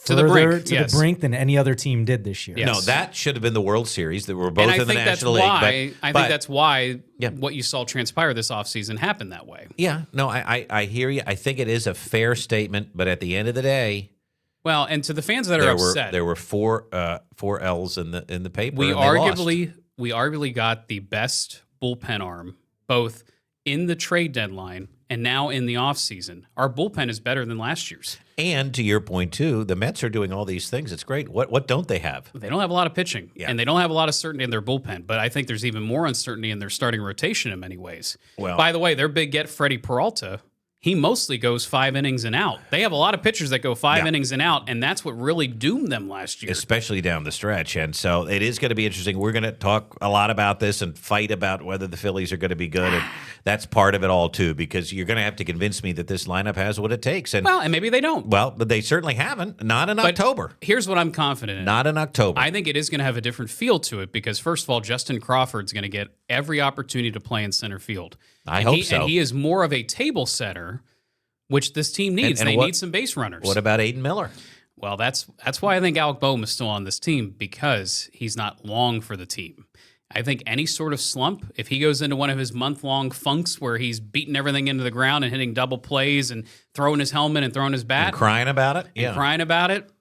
to the brink, the brink than any other team did this year? Yes. No, that should have been the World Series. That were both in the National League. I think that's why what you saw transpire this offseason happened that way. Yeah, no, I hear you. I think it is a fair statement, but at the end of the day, well, and to the fans that are upset, there were four L's in the paper. We arguably got the best bullpen arm both in the trade deadline and now in the offseason. Our bullpen is better than last year's. And to your point, too, the Mets are doing all these things. It's great. What don't they have? They don't have a lot of pitching, and they don't have a lot of certainty in their bullpen. But I think there's even more uncertainty in their starting rotation in many ways. Well, by the way, their big get, Freddie Peralta, he mostly goes 5 innings and out. They have a lot of pitchers that go 5 innings and out, and that's what really doomed them last year. Especially down the stretch. And so it is going to be interesting. We're going to talk a lot about this and fight about whether the Phillies are going to be good. And that's part of it all, too, because you're going to have to convince me that this lineup has what it takes. And maybe they don't. Well, but they certainly haven't. Not in October. Here's what I'm confident in. Not in October. I think it is going to have a different feel to it because, first of all, Justin Crawford's going to get every opportunity to play in center field. I hope so. And he is more of a table setter, which this team needs. They need some base runners. What about Aiden Miller? Well, that's why I think Alec Boehm is still on this team, because he's not long for the team. I think any sort of slump, if he goes into one of his month-long funks where he's beating everything into the ground and hitting double plays and throwing his helmet and throwing his bat. And crying about it?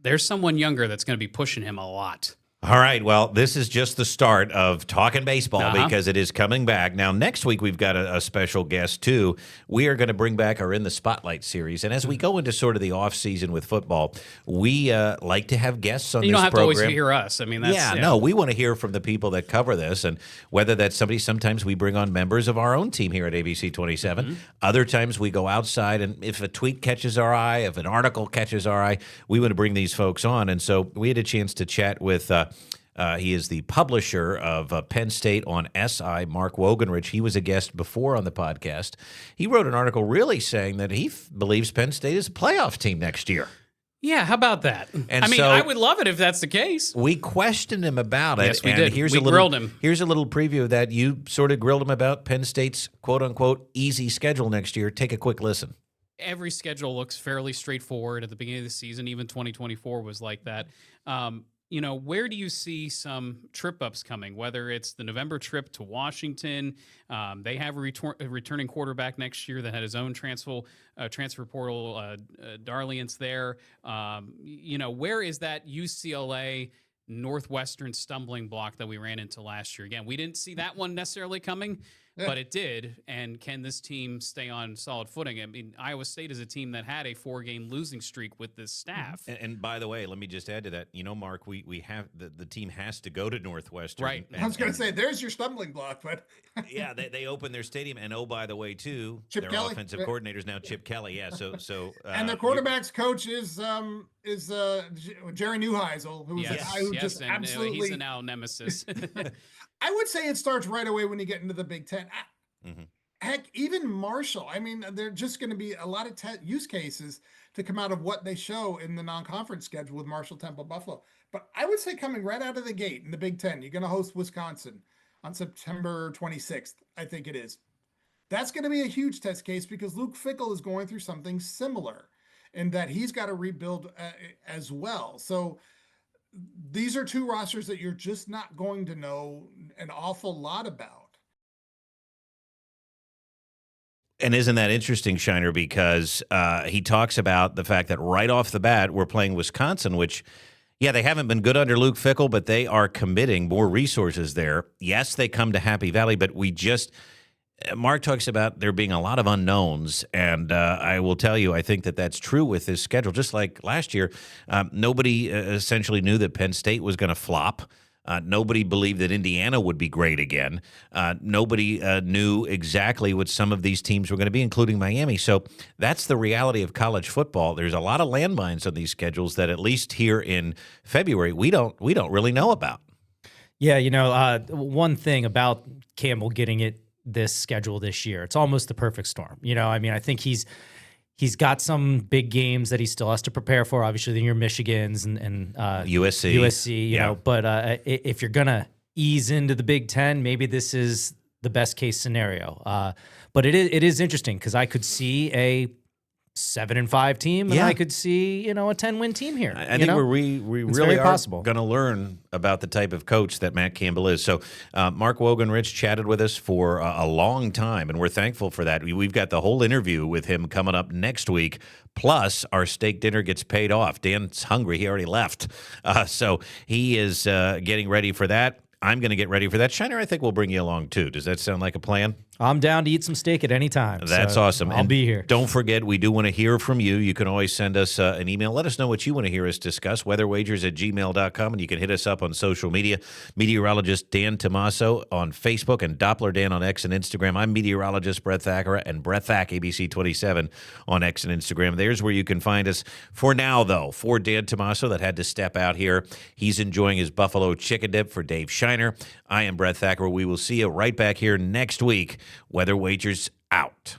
There's someone younger that's going to be pushing him a lot. All right, well, this is just the start of Talking Baseball because it is coming back. Now, next week, we've got a special guest, too. We are going to bring back our In the Spotlight series. And as we go into sort of the off-season with football, we like to have guests on this program. You don't have to always hear us. I mean, that's... No, we want to hear from the people that cover this. And whether that's somebody, sometimes we bring on members of our own team here at ABC 27. Mm-hmm. Other times we go outside, and if a tweet catches our eye, if an article catches our eye, we want to bring these folks on. And so we had a chance to chat with... he is the publisher of Penn State on SI, Mark Wogenrich. He was a guest before on the podcast. He wrote an article really saying that he believes Penn State is a playoff team next year. Yeah, how about that? And I would love it if that's the case. We questioned him about it. Yes, we did. We grilled him. Here's a little preview of that. You sort of grilled him about Penn State's quote-unquote easy schedule next year. Take a quick listen. Every schedule looks fairly straightforward at the beginning of the season. Even 2024 was like that. Where do you see some trip-ups coming, whether it's the November trip to Washington? They have a returning quarterback next year that had his own transfer portal, Darlian's there. Where is that UCLA Northwestern stumbling block that we ran into last year? Again, we didn't see that one necessarily coming, but it did. And can this team stay on solid footing? I mean, Iowa State is a team that had a 4-game losing streak with this staff. And by the way, let me just add to that. Mark, we have the team has to go to Northwestern. Right. I was going to say, there's your stumbling block, but yeah, they open their stadium, and by the way, too, Chip their Kelly. Offensive coordinator is now Chip Kelly. Yeah, so and their quarterback's coach is Jerry Neuheisel, who's a guy who just absolutely he's a now nemesis. I would say it starts right away when you get into the Big Ten. Heck, even Marshall. I mean, they're just going to be a lot of use cases to come out of what they show in the non-conference schedule with Marshall, Temple, Buffalo. But I would say coming right out of the gate in the Big Ten, you're going to host Wisconsin on September 26th, I think it is. That's going to be a huge test case because Luke Fickell is going through something similar in that he's got to rebuild as well. So these are two rosters that you're just not going to know an awful lot about. And isn't that interesting, Shiner, because he talks about the fact that right off the bat, we're playing Wisconsin, which, Yeah, they haven't been good under Luke Fickell, but they are committing more resources there. Yes, they come to Happy Valley, but Mark talks about there being a lot of unknowns, and I will tell you, I think that that's true with this schedule. Just like last year, nobody essentially knew that Penn State was going to flop. Nobody believed that Indiana would be great again. Nobody knew exactly what some of these teams were going to be, including Miami. So that's the reality of college football. There's a lot of landmines on these schedules that at least here in February we don't really know about. Yeah, one thing about Campbell getting this schedule this year, it's almost the perfect storm. I think he's got some big games that he still has to prepare for. Obviously, your Michigans and USC, you know. But if you're gonna ease into the Big Ten, maybe this is the best case scenario. But it is interesting because I could see a 7-5 team, and I could see a 10-win team here. I think we really are going to learn about the type of coach that Matt Campbell is. So Mark Wogenrich chatted with us for a long time, and we're thankful for that. We've got the whole interview with him coming up next week. Plus, our steak dinner gets paid off. Dan's hungry. He already left. So he is getting ready for that. I'm going to get ready for that. Shiner, I think we'll bring you along, too. Does that sound like a plan? I'm down to eat some steak at any time. That's awesome. I'll be here. Don't forget, we do want to hear from you. You can always send us an email. Let us know what you want to hear us discuss, weatherwagers@gmail.com, and you can hit us up on social media. Meteorologist Dan Tomaso on Facebook and Doppler Dan on X and Instagram. I'm meteorologist Brett Thackeray and Brett Thack, ABC27 on X and Instagram. There's where you can find us. For now, though, for Dan Tomaso that had to step out here, he's enjoying his buffalo chicken dip. For Dave Shiner, I am Brett Thackeray. We will see you right back here next week. Weather Wagers out.